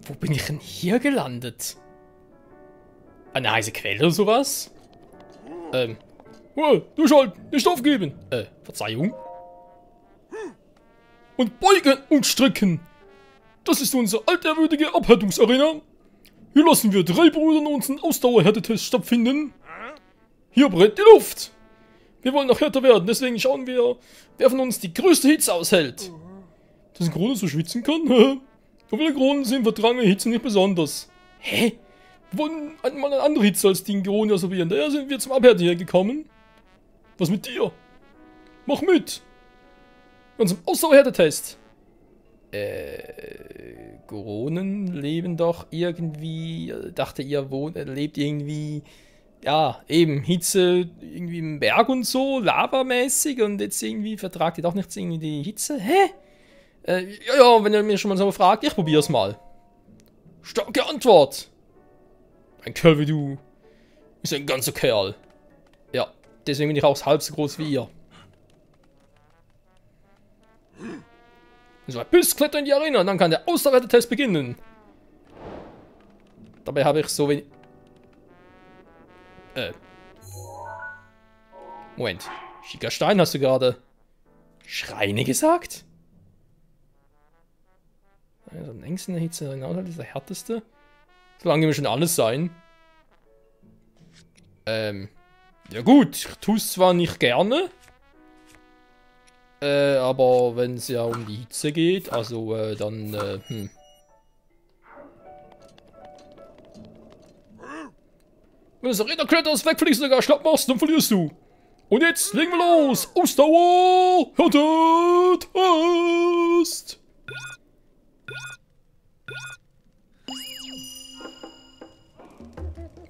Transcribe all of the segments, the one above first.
Wo bin ich denn hier gelandet? Eine heiße Quelle oder sowas? Durchhalten, nicht aufgeben. Verzeihung. Und beugen und strecken. Das ist unsere altehrwürdige Abhärtungsarena. Hier lassen wir 3 Brüdern unseren Ausdauerhärtetest stattfinden. Hier brennt die Luft. Wir wollen noch härter werden, deswegen schauen wir, wer von uns die größte Hitze aushält. Dass ein Krone so schwitzen kann? Obwohl Kronen sind vertragene Hitze nicht besonders. Hä? Wir wollen einmal eine andere Hitze als die in Krone ausprobieren. Daher sind wir zum Abhärten hier gekommen. Was mit dir? Mach mit! Unserem Ausdauerhärtetest. Goronen leben doch irgendwie, dachte ihr lebt irgendwie, ja, eben Hitze irgendwie im Berg und so, lavamäßig und jetzt irgendwie vertragt ihr doch nicht irgendwie die Hitze? Hä? Ja, wenn ihr mir schon mal so fragt, ich probier's mal. Starke Antwort! Ein Kerl wie du ist ein ganzer Kerl. Ja, deswegen bin ich auch halb so groß wie ihr. So ein Biss klettert in die Arena und dann kann der Ausdauertest beginnen. Dabei habe ich so wenig... Moment. Schicker Stein hast du gerade... Schreine gesagt? Also am längsten der Hitze ist der härteste. So lange wir schon alles sein. Ja gut, ich tue es zwar nicht gerne. Aber wenn es ja um die Hitze geht, also dann, Wenn das Arena-Kletterers wegfliegst und sogar schlapp machst, dann verlierst du. Und jetzt legen wir los. Ausdauer! Härtetest!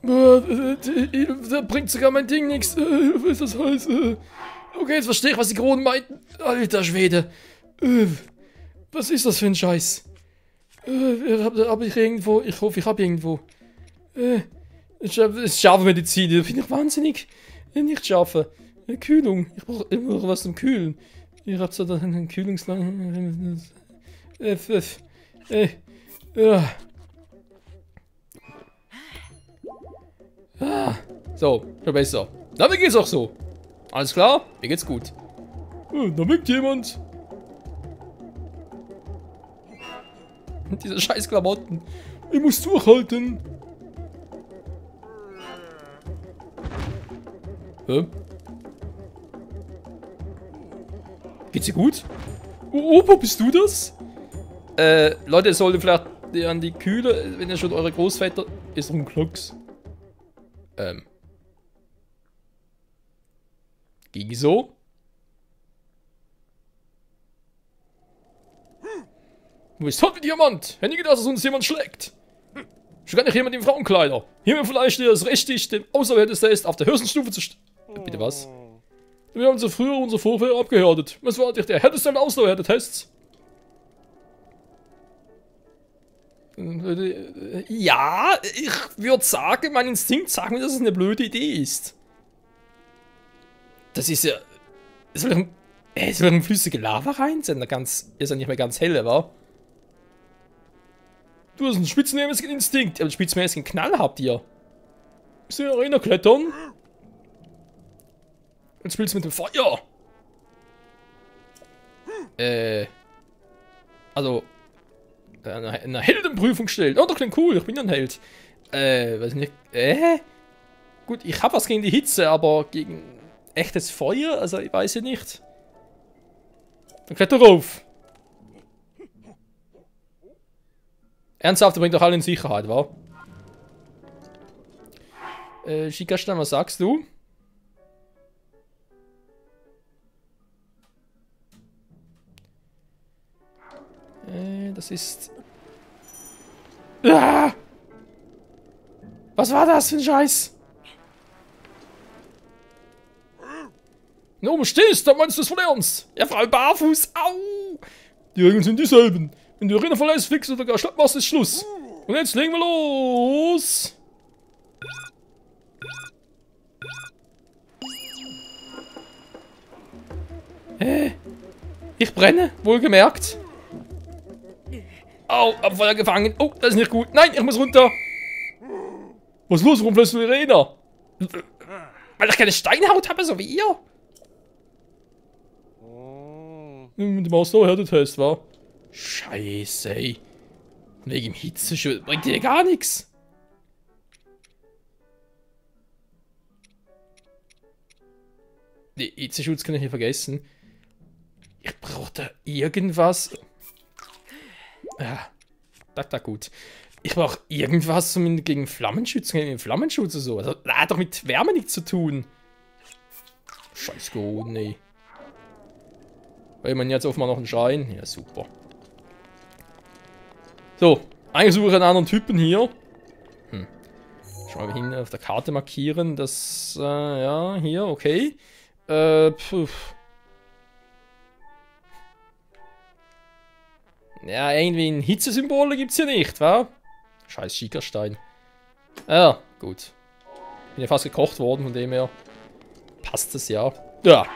Da bringt sogar mein Ding nichts. Was ist das heißt? Okay, jetzt verstehe ich, was die Kronen meinten. Alter Schwede. Was ist das für ein Scheiß? Hab ich irgendwo... Ich hoffe, ich habe irgendwo... Scharfe Medizin. Da bin ich wahnsinnig. Nicht scharfe. Kühlung. Ich brauche immer was zum Kühlen. Ich hab so einen Kühlungslang... So, schon besser. Na, mir geht's auch so. Alles klar? Mir geht's gut. Da winkt jemand. Diese scheiß Klamotten. Ich muss durchhalten. Geht's dir gut? Oh, Opa, bist du das? Leute, ihr solltet vielleicht an die Kühle, wenn ihr schon eure Großväter... Ist doch ein Klux. Ging so? Du bist hot wie Diamant. Hätte nie gedacht, dass uns jemand schlägt. Schon gar nicht jemand in Frauenkleider. Hier vielleicht es richtig, dem Auserwähltest auf der höchsten Stufe zu Bitte was? Wir haben früher unsere Vorfahren abgehärtet. Was war der härteste aller Ausdauerhärtetests? Ja, ich würde sagen, mein Instinkt sagt mir, dass es eine blöde Idee ist. Das ist ja... Soll ein flüssige Lava rein? Ist ja nicht mehr ganz helle, wa? Du hast einen spitzenmäßigen Instinkt, aber einen spitzenmäßigen Knall habt ihr. Bist du in der Arena klettern? Jetzt spielst du mit dem Feuer. Also... Eine Heldenprüfung stellen. Oh, doch klingt cool, ich bin ja ein Held. Weiß nicht. Gut, ich habe was gegen die Hitze, aber gegen echtes Feuer? Also, ich weiß ja nicht. Dann kletter rauf. Ernsthaft, bringt doch alle in Sicherheit, wa? Schickerstein, was sagst du? Das ist... Ah! Was war das für ein Scheiß? Wenn du oben stehst, dann meinst du es von ernst. Ja, vor allem barfuß. Au! Die Regeln sind dieselben. Wenn du die Arena verlässt, fix oder gar schlapp machst, ist Schluss. Und jetzt legen wir los. Ich brenne, wohlgemerkt. Au, hab Feuer gefangen. Oh, das ist nicht gut. Nein, ich muss runter. Was ist los? Warum fällst du in die Arena? Weil ich keine Steinhaut habe, so wie ihr. Mit dem Ausdauerhärtetest, wa? Scheiße, ey. Wegen dem Hitzeschutz bringt dir gar nichts. Nee, Hitzeschutz kann ich hier vergessen. Ich brauche da irgendwas. Ja, das da gut. Ich brauche irgendwas gegen Flammenschutz, gegen Flammenschutz oder so. Also, das hat doch mit Wärme nichts zu tun. Scheiß gut, nee. Weil man jetzt offenbar noch einen Schein. Ja, super. So, eigentlich suche ich einen anderen Typen hier. Schon mal hin auf der Karte markieren. Das, ja, hier, okay. Ja, irgendwie ein Hitzesymbol gibt's hier nicht, wa? Scheiß Schickerstein. Ja, gut. Bin ja fast gekocht worden, von dem her. Passt das ja. Ja,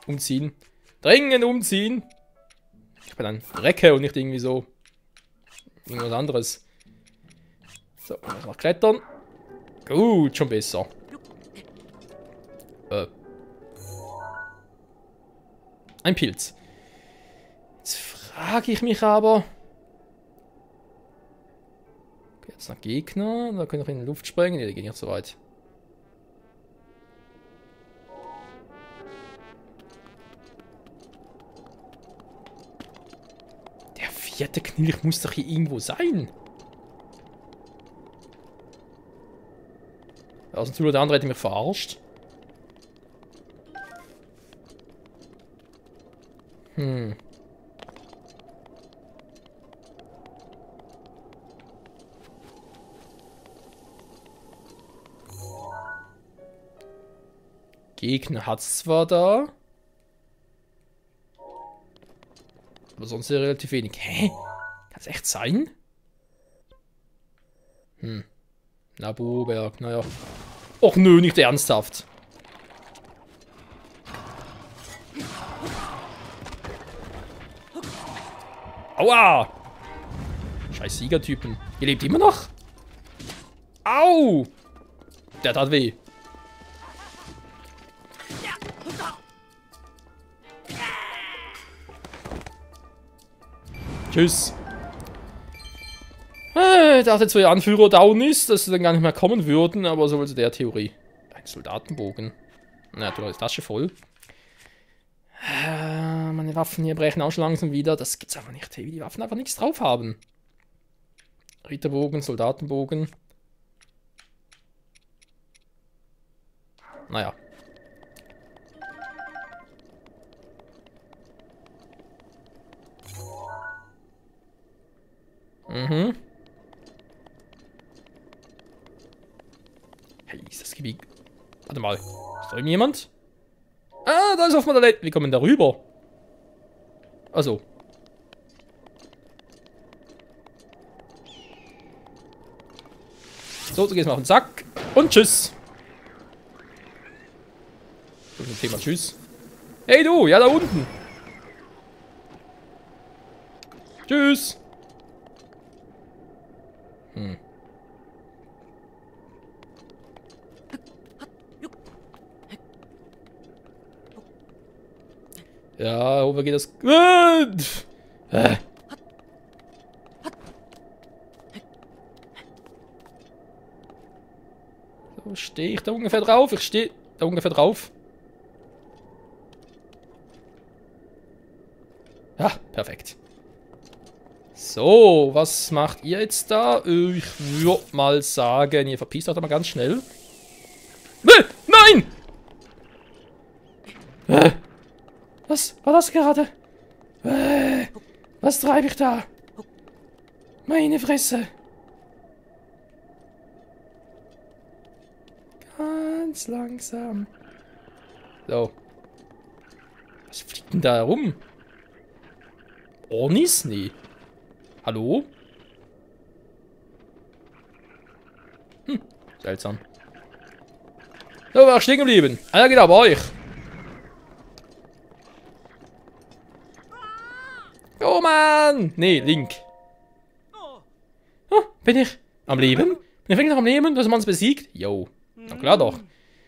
umziehen. Dringend umziehen. Ich bin ein Recke und nicht irgendwie so. Irgendwas anderes. So, noch klettern. Gut, schon besser. Ein Pilz. Jetzt frage ich mich aber. Okay, jetzt noch Gegner. Da können wir in die Luft sprengen. Ne, die gehen nicht so weit. Der vierte Knilch muss doch hier irgendwo sein. Also der andere hätte mich verarscht. Gegner hat's zwar da. Aber sonst ja relativ wenig. Hä? Kann's echt sein? Nabuberg, naja. Och nö, nicht ernsthaft. Aua! Scheiß Siegertypen. Ihr lebt immer noch? Au! Der tat weh. Tschüss. Ich dachte jetzt, wo ihr Anführer down ist, dass sie dann gar nicht mehr kommen würden, aber so also der Theorie. Ein Soldatenbogen. Na, du hast Tasche voll. Meine Waffen hier brechen auch schon langsam wieder. Das gibt's einfach nicht, wie die Waffen einfach nichts drauf haben. Ritterbogen, Soldatenbogen. Naja. Hey, ist das Gebiet... Warte mal. Ist da irgendjemand? Ah, da ist auf meiner Leiter. Wie kommen wir da rüber? Also. So, du gehst mal auf den Sack. Und tschüss. So ein Thema tschüss. Hey du, ja da unten. Tschüss. Ja, wo geht das? So, stehe ich da ungefähr drauf? Ich stehe da ungefähr drauf. Ja, perfekt. So, was macht ihr jetzt da? Ich würde mal sagen, ihr verpisst euch da mal ganz schnell. Nein! Was war das gerade? Was treibe ich da? Meine Fresse. Ganz langsam. So. Was fliegt denn da herum? Ornis? Nee. Hallo? Seltsam. So, war stehen geblieben. Einer geht aber euch. Oh Mann! Nee, Link. Bin ich am Leben? Bin ich wirklich noch am Leben? Du hast uns besiegt? Jo. Na klar doch.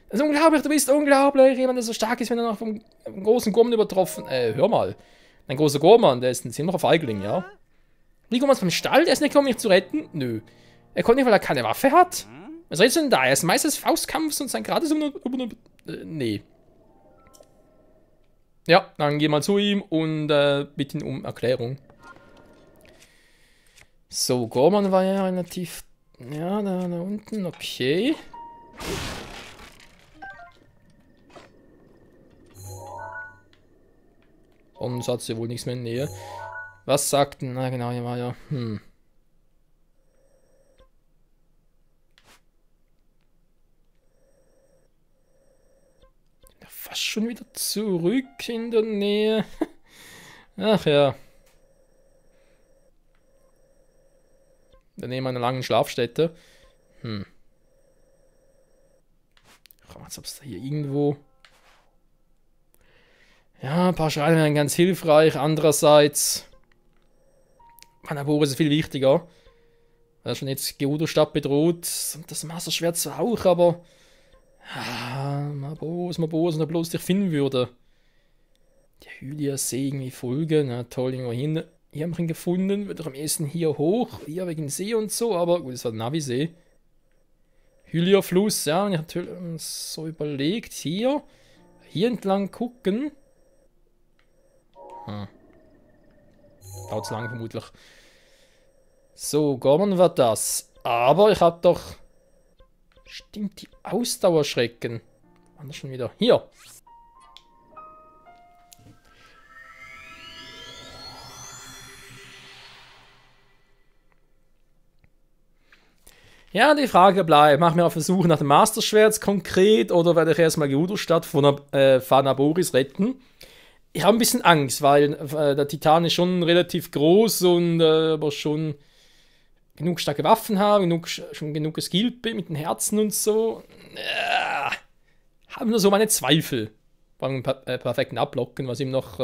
Das ist unglaublich, du bist unglaublich. Jemand, der so stark ist, wenn er noch vom großen Gorman übertroffen. Hör mal. Ein großer Gorman, der ist ein ziemlicher Feigling, ja? Wie kommt man vom Stall? Der ist nicht gekommen, mich zu retten? Nö. Er konnte nicht, weil er keine Waffe hat? Was redest du denn da? Er ist Meister des Faustkampfs und sein Grad ist nee. Ja, dann geh mal zu ihm und bitte ihn um Erklärung. So, Gorman war ja relativ... Ja, da unten, okay. Und hat sie wohl nichts mehr in der Nähe. Was sagten? Na genau, hier war ja... Fast schon wieder zurück in der Nähe. Ach ja. Daneben einer langen Schlafstätte. Komm, als ob es da hier irgendwo... Ja, ein paar Schreine wären ganz hilfreich. Andererseits... Manaboris ist viel wichtiger. Er ist schon jetzt Geodo-Stadt bedroht. Und das Masterschwert zwar auch, aber... Mabos, wenn er bloß dich finden würde. Die Hylia-See irgendwie folgen. Na toll, irgendwo hin. Hier haben wir ihn gefunden. Wird doch am ehesten hier hoch. Hier wegen See und so, aber gut, das war der Navi-See. Hylia-Fluss, ja, und ich habe natürlich so überlegt. Hier entlang gucken. Dauert zu lang vermutlich. So, Gorman war das. Aber ich habe doch... Stimmt, die Ausdauerschrecken. Wann das schon wieder? Hier. Ja, die Frage bleibt, machen wir auf Versuche nach dem Masterschwert konkret oder werde ich erstmal Geodo-Stadt von Manaboris retten? Ich habe ein bisschen Angst, weil der Titan ist schon relativ groß und aber schon genug starke Waffen haben, schon genug geskillt bin mit den Herzen und so. Haben nur so meine Zweifel beim perfekten Ablocken, was ihm noch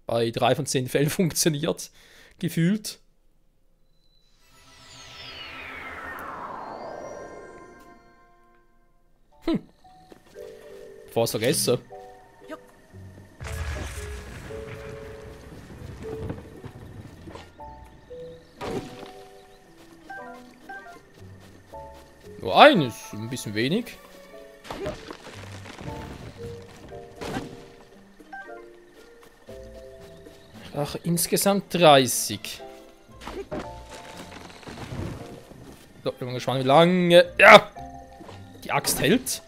bei 3 von 10 Fällen funktioniert, gefühlt. Bevor ich es vergesse. Nur eines, ein bisschen wenig. Ach, insgesamt 30. So, ich bin mal gespannt, wie lange. Ja! Die Axt hält.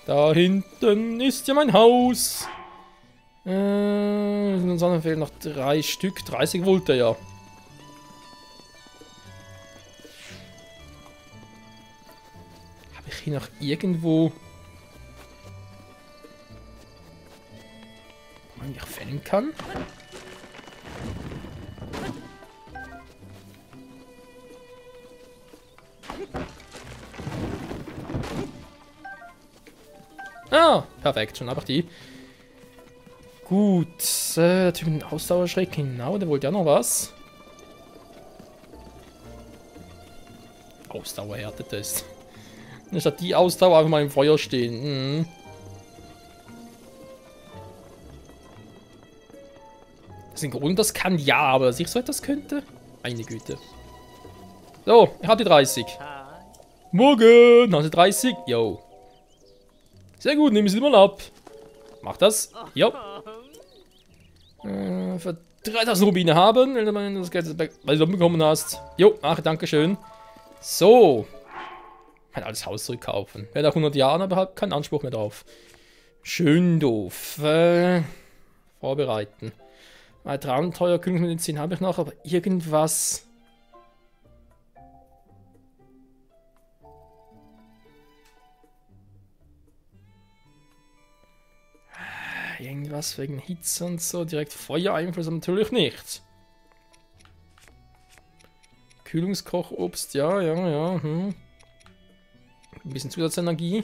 Da hinten ist ja mein Haus. Uns fehlen noch 3 Stück. 30 wollte er ja. Habe ich hier noch irgendwo... wo man mich fällen kann? Ah, perfekt, schon einfach die. Gut, der Typ mit dem Ausdauerschreck, genau, der wollte ja noch was. Ausdauerhärtetest. Statt die Ausdauer einfach mal im Feuer stehen. Das ist ein Grund, das kann ja, aber dass ich so etwas könnte? Meine Güte. So, ich habe die 30. Morgen, hast du 30? Yo. Sehr gut, nehmen Sie mal ab. Mach das. Jo. Für 3000 Rubine haben, wenn du das Geld bei dir bekommen hast. Jo, ach, danke schön. So. Mein altes Haus zurückkaufen. Wer nach 100 Jahren aber hat keinen Anspruch mehr drauf. Schön doof. Vorbereiten. Weitere Abenteuer, Königsmedizin habe ich noch, aber irgendwas... Irgendwas wegen Hitze und so. Direkt Feuereinfluss natürlich nicht. Kühlungskochobst, ja. Ein bisschen Zusatzenergie.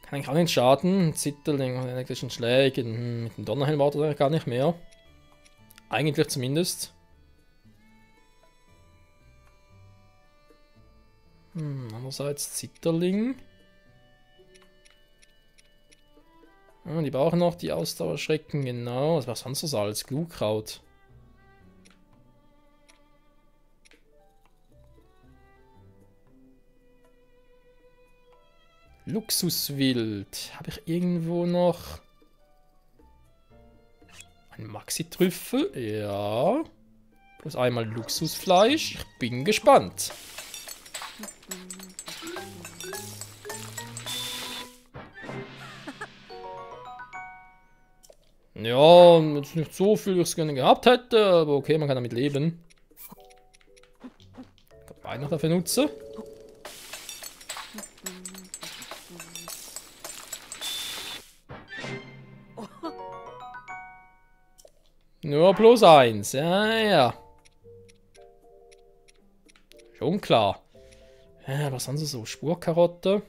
Kann eigentlich auch nicht schaden. Zitterling und elektrischen Schlägen. Mit dem Donnerhelm wartet er gar nicht mehr. Eigentlich zumindest. Andererseits Zitterling. Ah, die brauchen noch die Ausdauerschrecken, genau. Was war sonst so Salz? Glutkraut. Luxuswild. Habe ich irgendwo noch ein Maxi-Trüffel? Ja. Plus einmal Luxusfleisch. Ich bin gespannt. Ja, jetzt nicht so viel, wie ich es gerne gehabt hätte, aber okay, man kann damit leben. Beide noch dafür nutze. Nur plus 1, ja. Schon klar. Ja, was sonst so? Spurkarotte.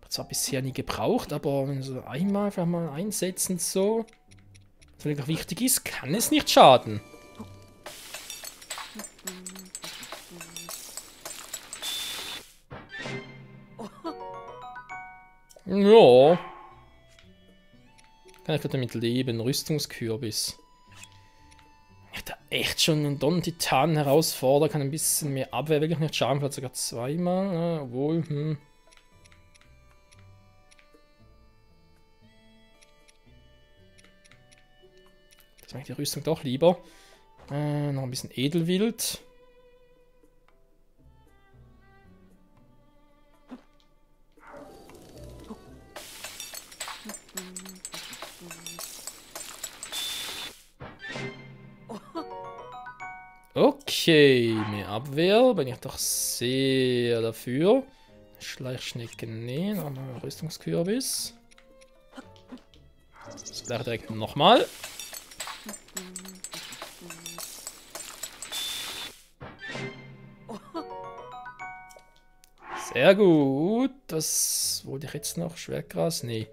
Zwar bisher nie gebraucht, aber wenn so einmal vielleicht mal einsetzen so, was wirklich wichtig ist, kann es nicht schaden. Ja. Kann ich damit leben. Rüstungskürbis. Ich da echt schon einen Don-Titan herausfordern, kann ein bisschen mehr Abwehr wirklich nicht schaden, vielleicht sogar zweimal, obwohl, Das mache ich die Rüstung doch lieber. Noch ein bisschen Edelwild. Okay, mehr Abwehr, bin ich doch sehr dafür. Schleichschnecke, nee, nochmal Rüstungskürbis. Das gleiche direkt nochmal. Sehr gut. Das wollte ich jetzt noch. Schwertgras? Nee.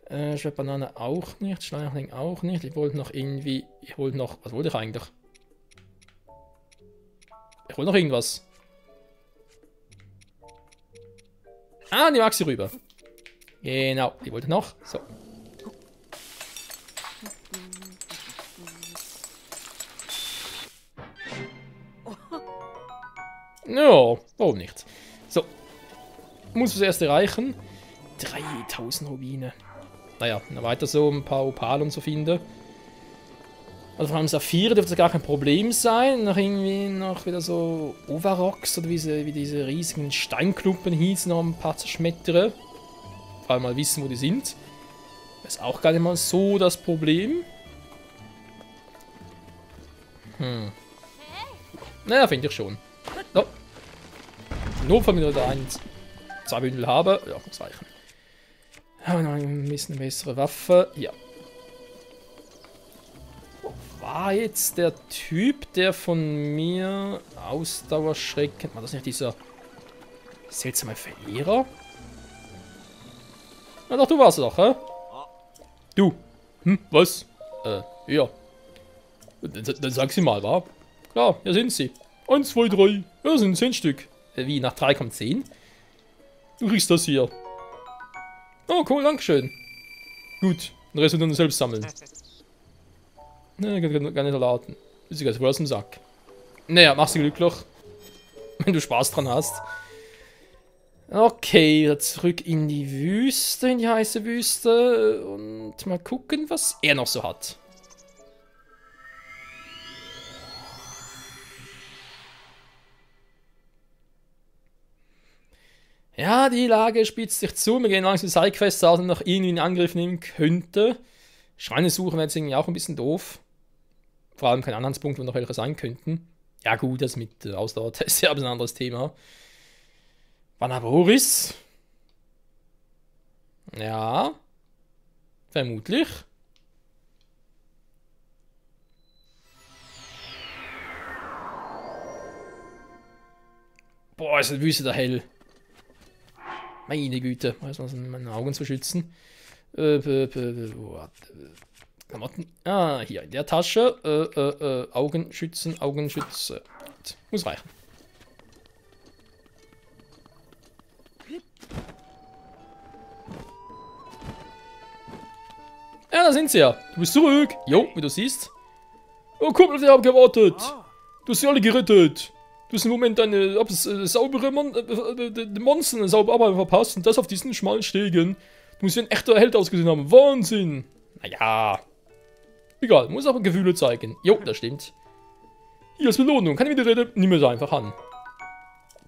Schwertbanane auch nicht. Schleichling auch nicht. Ich wollte noch irgendwie. Ich wollte noch. Was wollte ich eigentlich? Ich wollte noch irgendwas. Ah, die Maxi rüber. Genau, die wollte noch. So. Ja, warum nicht? So. Muss das erste reichen. 3000 Rubine. Naja, noch weiter so ein paar Opal und so finden. Also vor allem Saphire dürfte gar kein Problem sein. Noch irgendwie noch wieder so Ovarox oder wie diese riesigen Steinklumpen hießen, noch ein paar zerschmettern. Vor allem mal wissen, wo die sind. Ist auch gar nicht mal so das Problem. Naja, finde ich schon. So. Im Notfall, wenn ich da zwei Bündel habe, ja, muss reichen. Ja, noch ein bisschen eine bessere Waffe. Ja. War jetzt der Typ, der von mir Ausdauerschrecken... War das nicht dieser seltsame Verehrer? Na doch, du warst doch, hä? Du. Was? Ja. Dann sag sie mal, wa? Klar, hier sind sie. 1, 2, 3. Ja, sind 10 Stück. Wie, nach 3 kommt 10? Du kriegst das hier. Oh, cool, dankeschön. Gut, den Rest müssen wir selbst sammeln. Ne, gar nicht erwarten. Ist egal, voll aus dem Sack. Naja, machst du glücklich. Wenn du Spaß dran hast. Okay, wieder zurück in die Wüste, in die heiße Wüste. Und mal gucken, was er noch so hat. Ja, die Lage spitzt sich zu. Wir gehen langsam Sidequests aus und noch irgendwie einen Angriff nehmen könnte. Schreine suchen wäre jetzt irgendwie auch ein bisschen doof. Vor allem kein Anhaltspunkt, wo noch welche sein könnten. Ja gut, das mit Ausdauertest ist ja ein anderes Thema. Vanaboris? Ja. Vermutlich. Boah, ist die Wüste da hell. Meine Güte. Weiß man, meine Augen zu schützen. Klamotten. Ah, hier in der Tasche. Augenschützen, Augenschütze. Muss reichen. Ja, da sind sie ja. Du bist zurück. Jo, wie du siehst. Oh, Kumpel, wir haben gewartet. Du hast sie alle gerettet. Du hast im Moment eine saubere Monster, eine saubere Arbeit verpasst. Und das auf diesen schmalen Stegen. Du musst wie ein echter Held ausgesehen haben. Wahnsinn. Naja. Egal, muss aber Gefühle zeigen. Jo, das stimmt. Hier als Belohnung. Keine Widerrede. Nimm es einfach an.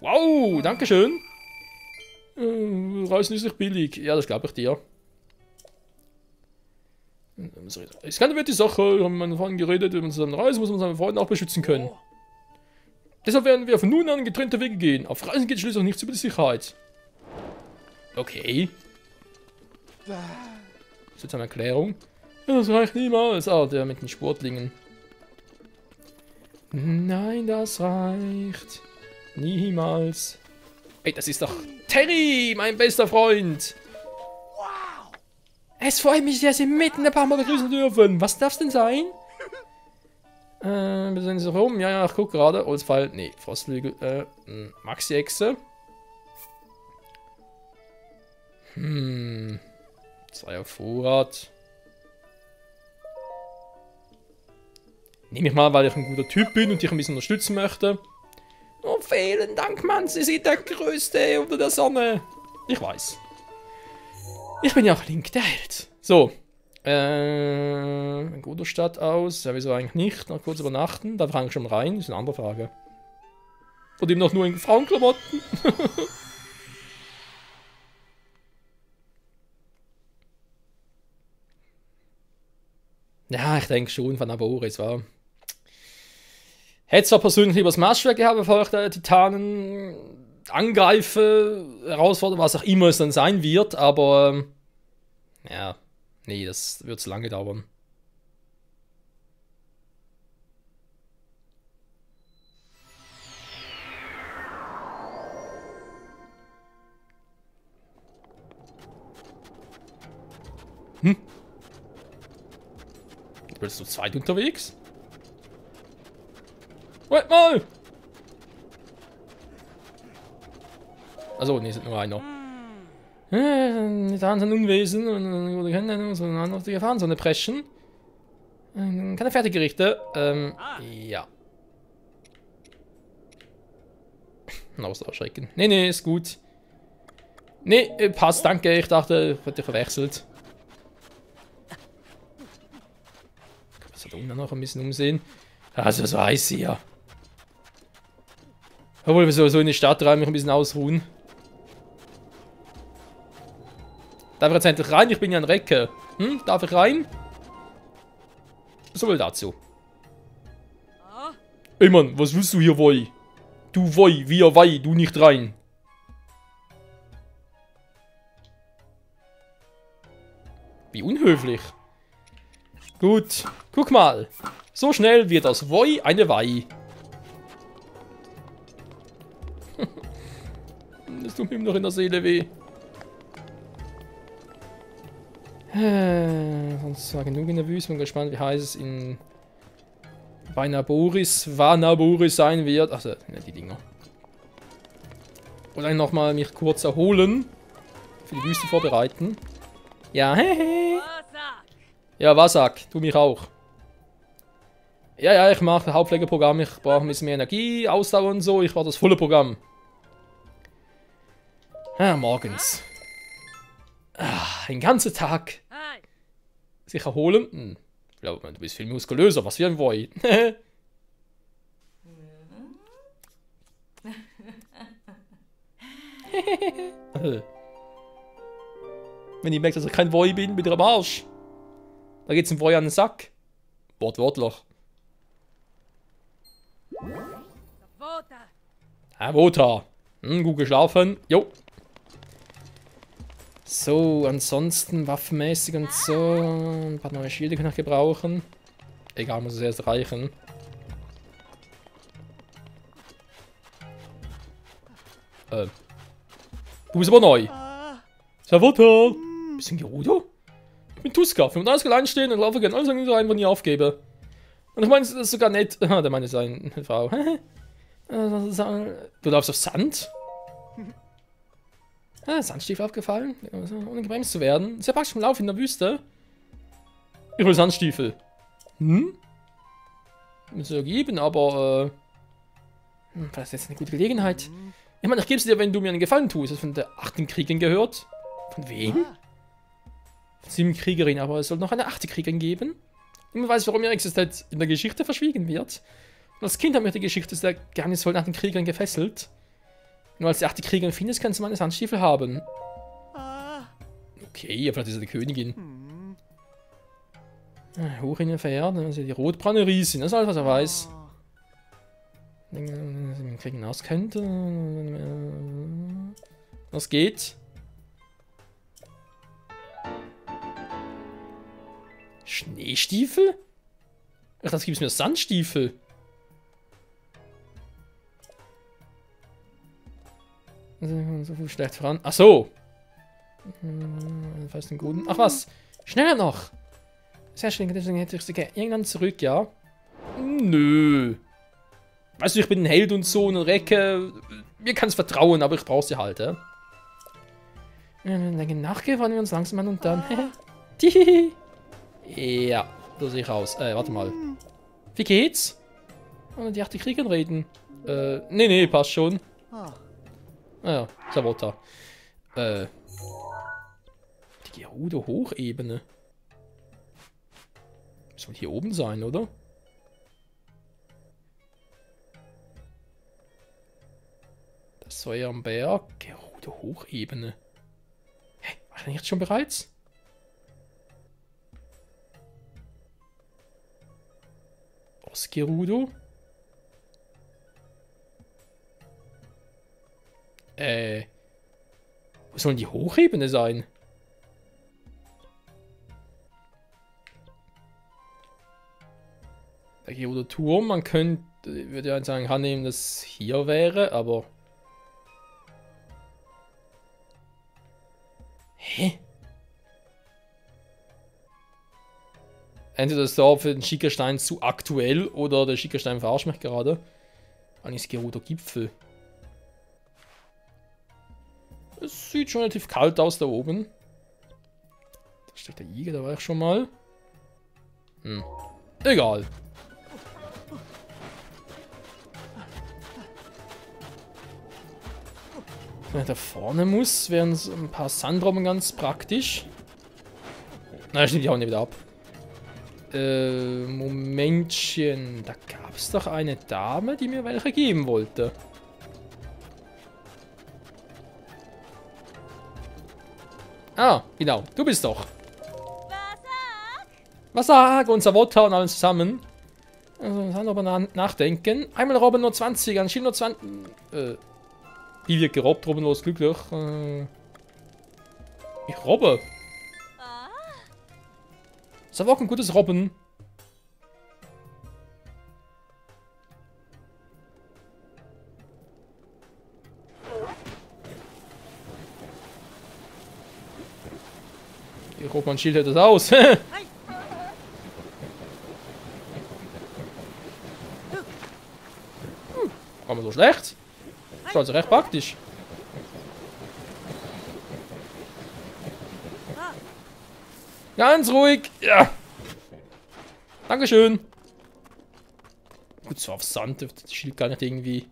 Wow, dankeschön. Reisen ist nicht billig. Ja, das glaube ich dir. Es kann wird die Sache, wir haben mit meinen Freunden geredet, wenn man zusammen reisen, muss man seine Freunde auch beschützen können. Deshalb werden wir von nun an getrennte Wege gehen. Auf Reisen geht schließlich auch nichts über die Sicherheit. Okay. Das ist jetzt eine Erklärung. Ja, das reicht niemals. Ah, der mit den Sportlingen. Nein, das reicht niemals. Ey, das ist doch Terry, mein bester Freund. Es freut mich, dass Sie mitten ein paar Mal begrüßen dürfen. Was darf's denn sein? Wir sind so rum. Ja, ich guck gerade. Holzpfeil. Nee, Frostlügel. Maxi-Echse. 2 auf Vorrat. Nehme ich mal, weil ich ein guter Typ bin und dich ein bisschen unterstützen möchte. Oh, vielen Dank, Mann. Sie sind der Größte unter der Sonne. Ich weiß. Ich bin ja auch Link, der Held. So. Ein guter Stadt aus. Ja, wieso eigentlich nicht? Noch kurz übernachten. Da fange ich schon rein. Das ist eine andere Frage. Und eben noch nur in Frauenklamotten. Ja, ich denke schon von Aboris, war. Hätte zwar persönlich lieber das Maßschwert gehabt, bevor ich die Titanen angreife, herausfordere, was auch immer es dann sein wird, aber ja, nee, das wird zu lange dauern. Bist du zu zweit unterwegs? Wait mal! Also, nee, sind nur einer. Die da sind Unwesen und wir können uns auf die Gefahrenzone preschen. Keine Fertiggerichte. Ja. Aus erschrecken. Nee, ist gut. Nee, passt, danke. Ich dachte, ich hätte verwechselt. Ich muss da unten noch ein bisschen umsehen. Also, so heiß hier. Obwohl wir so in die Stadt rein, mich ein bisschen ausruhen. Darf ich jetzt endlich rein? Ich bin ja ein Recke. Darf ich rein? So viel dazu. Ey Mann, was willst du hier, Woi? Du Woi, wir Wei, du nicht rein. Wie unhöflich. Gut, guck mal. So schnell wird das Woi eine Wei. Das tut mir noch in der Seele weh. Sonst war genug in der Wüste. Bin gespannt, wie heiß es in Vanaboris sein wird. Achso, ne, die Dinger. Und dann nochmal mich kurz erholen. Für die Wüste vorbereiten. Ja, hehe. Ja, Wasak, tu mich auch. Ja, ich mache Hauptpflegeprogramm. Ich brauche ein bisschen mehr Energie, Ausdauer und so. Ich brauche das volle Programm. Morgens. Den ganzen Tag. Sich erholen. Ich glaube, du bist viel muskulöser. Was für ein Woi. Wenn ich merke, dass ich kein Woi bin, bin ich am Arsch. Da geht's ein Woi an den Sack. Wortwörtlich. Wota. Gut geschlafen. Jo. So, ansonsten waffenmäßig und so. Ein paar neue Schilde kann ich gebrauchen. Egal, muss es erst reichen. Du bist aber neu. Savotta. Bisschen Gerudo? Ich bin Tuska. 35 allein stehen und laufe gerne. Alles einfach nie aufgebe. Und ich meine, das ist sogar nett. Ah, der meinte seine Frau. Du laufst auf Sand? Sandstiefel aufgefallen, ohne gebremst zu werden. Sehr praktisch im Lauf in der Wüste. Ich will Sandstiefel. Muss ja geben, aber das ist jetzt eine gute Gelegenheit. Ich meine, ich gebe es dir, wenn du mir einen Gefallen tust. Das von der 8. Kriegin gehört. Von wem? Von 7 Kriegerin, aber es soll noch eine 8. Kriegerin geben. Niemand weiß, warum ihre Existenz in der Geschichte verschwiegen wird. Und als Kind haben wir die Geschichte der geheimnisvollen 8. Kriegerin gefesselt. Nur als die 8. Kriegerin findest, kannst du meine Sandstiefel haben. Okay, vielleicht ist er die Königin. Hoch in den Pferden, also die rotbraune Riesin, das ist alles, was er weiß. Den Kriegen auskennt. Was geht? Schneestiefel? Ach, das gibt's mir Sandstiefel. So viel schlecht voran. Ach so. Fast einen guten. Ach was. Schneller noch. Sehr schön. Deswegen hätte ich sogar irgendwann zurück, ja? Nö. Weißt du, ich bin ein Held und so und Recke. Mir kann es vertrauen, aber ich brauche sie halt, ja. Nachgehen wollen wir uns langsam an und dann. Ja, so sehe ich aus. Warte mal. Wie geht's? Wollen die 8. Kriegerin reden? Nee, passt schon. Ja, Savotta. Die Gerudo-Hochebene. Soll hier oben sein, oder? Das soll ja am Berg. Gerudo-Hochebene. Hä? War ich denn jetzt schon bereits? Osgerudo? Wo soll die Hochebene sein? Der Gerudo-Turm, man könnte, würde ja sagen, annehmen, dass hier wäre, aber... Hä? Entweder das Dorf für den Schickerstein zu aktuell oder der Schickerstein verarscht mich gerade. Eigentlich ist Gerudo-Gipfel. Es sieht schon relativ kalt aus da oben. Da steht der Jäger, da war ich schon mal. Egal. Wenn ich da vorne muss, wären so ein paar Sandrobben ganz praktisch. Na, stimmt, die hauen nicht wieder ab. Momentchen. Da gab es doch eine Dame, die mir welche geben wollte. Ah, genau. Du bist doch. Was sag? Und Savotta und alles zusammen. Also, aber nachdenken. Einmal Robben nur 20, an Schild nur 20. Wie wird gerobbt? Robben los glücklich. Ich robbe. Ist aber auch ein gutes Robben. Ich hoffe, mein Schild hält das aus. War mir so schlecht? Das ist also recht praktisch. Ganz ruhig. Ja. Dankeschön. Gut, so auf Sand dürfte das Schild gar nicht irgendwie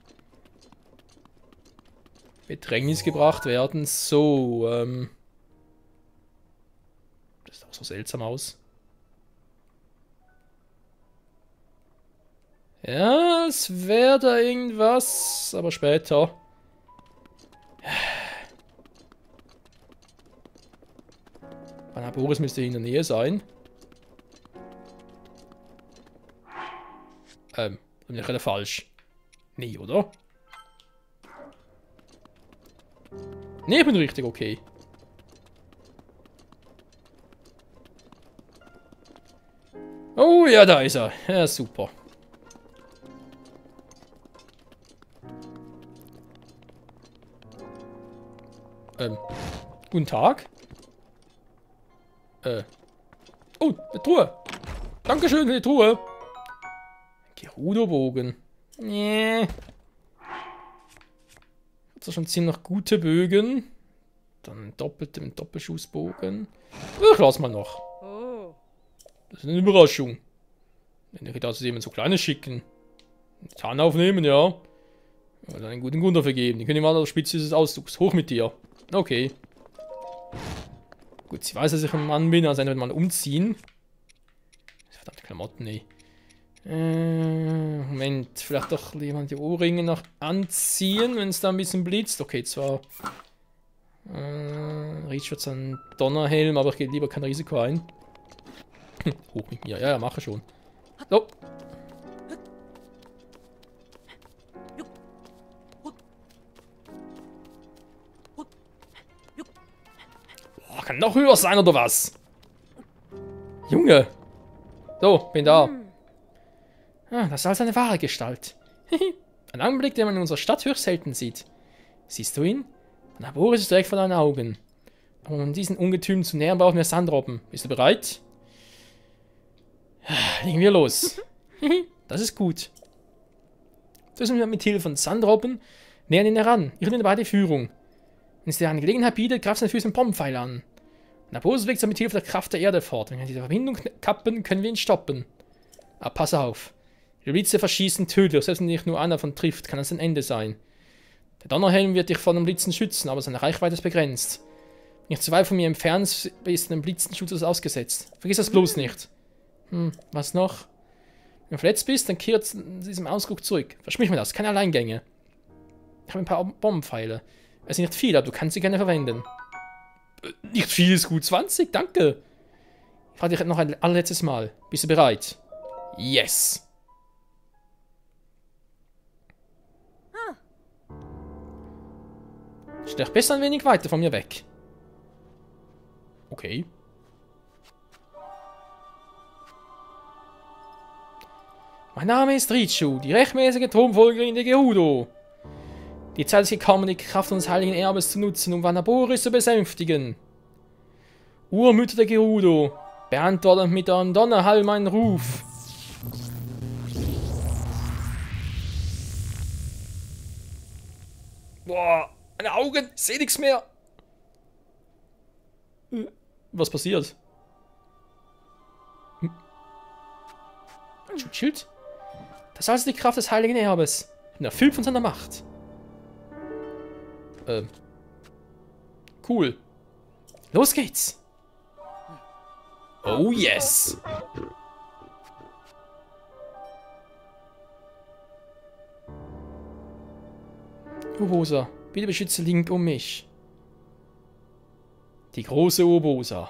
Bedrängnis gebracht werden. So, das sieht auch so seltsam aus. Ja, es wäre da irgendwas, aber später. Boris müsste in der Nähe sein. Bin ich gerade falsch? Nee, oder? Nee, ich bin richtig, okay. Oh ja, da ist er. Ja, super. Guten Tag. Oh, eine Truhe. Dankeschön für die Truhe. Gerudo-Bogen. Nee. Hat schon ziemlich gute Bögen. Dann mit Doppelschussbogen. Ich lass mal noch. Das ist eine Überraschung. Wenn ich das jemand so kleines schicken. Zahn aufnehmen, ja. Und dann einen guten Grund dafür geben. Die können immer an der Spitze des Ausdrucks. Hoch mit dir. Okay. Gut, sie weiß, dass ich ein Mann bin, also entweder mal umziehen. Verdammte Klamotten, ey. Moment, vielleicht doch jemand die Ohrringe noch anziehen, wenn es da ein bisschen blitzt. Okay, zwar riecht schon so ein Donnerhelm, aber ich gehe lieber kein Risiko ein. Hoch mit mir, ja, mache schon. So. Boah, kann noch höher sein, oder was? Junge. So, bin da. Ah, das ist also eine wahre Gestalt. Ein Anblick, den man in unserer Stadt höchst selten sieht. Siehst du ihn? Na, Boris ist direkt vor deinen Augen. Aber um diesen Ungetüm zu nähern, brauchen wir Sandrobben. Bist du bereit? Legen wir los. Das ist gut. Das müssen wir mit Hilfe von Sandrobben nähern ihn heran. Ich nehme dabei die Führung. Wenn es dir eine Gelegenheit bietet, greifst du natürlich einen Bombenpfeil an. Na, Boris bewegt sich mit Hilfe der Kraft der Erde fort. Wenn wir diese Verbindung kappen, können wir ihn stoppen. Aber pass auf. Die Blitze verschießen tödlich, selbst wenn dich nur einer davon trifft, kann es ein Ende sein. Der Donnerhelm wird dich vor den Blitzen schützen, aber seine Reichweite ist begrenzt. Wenn nicht zu weit von mir entfernt bist, du dem Blitzenschutz ausgesetzt. Vergiss das bloß nicht. Was noch? Wenn du verletzt bist, dann kehrt zu diesem Ausdruck zurück. Versprich mir das, keine Alleingänge. Ich habe ein paar Bombenpfeile. Es sind nicht viele, aber du kannst sie gerne verwenden. Nicht viel ist gut, 20, danke. Ich frage dich noch ein allerletztes Mal. Bist du bereit? Yes! Stell dich besser ein wenig weiter von mir weg. Okay. Mein Name ist Richu, die rechtmäßige Thronfolgerin der Gerudo. Die Zeit ist gekommen, die Kraft unseres heiligen Erbes zu nutzen, um Vanaboris zu besänftigen. Urmütter der Gerudo, beantwortet mit eurem Donnerhall meinen Ruf. Boah, meine Augen, ich seh nichts mehr. Was passiert? Ein Schutzschild? Das ist also die Kraft des heiligen Erbes. Ich bin erfüllt von seiner Macht. Cool. Los geht's. Oh yes. Urbosa, bitte beschütze Link um mich. Die große Urbosa.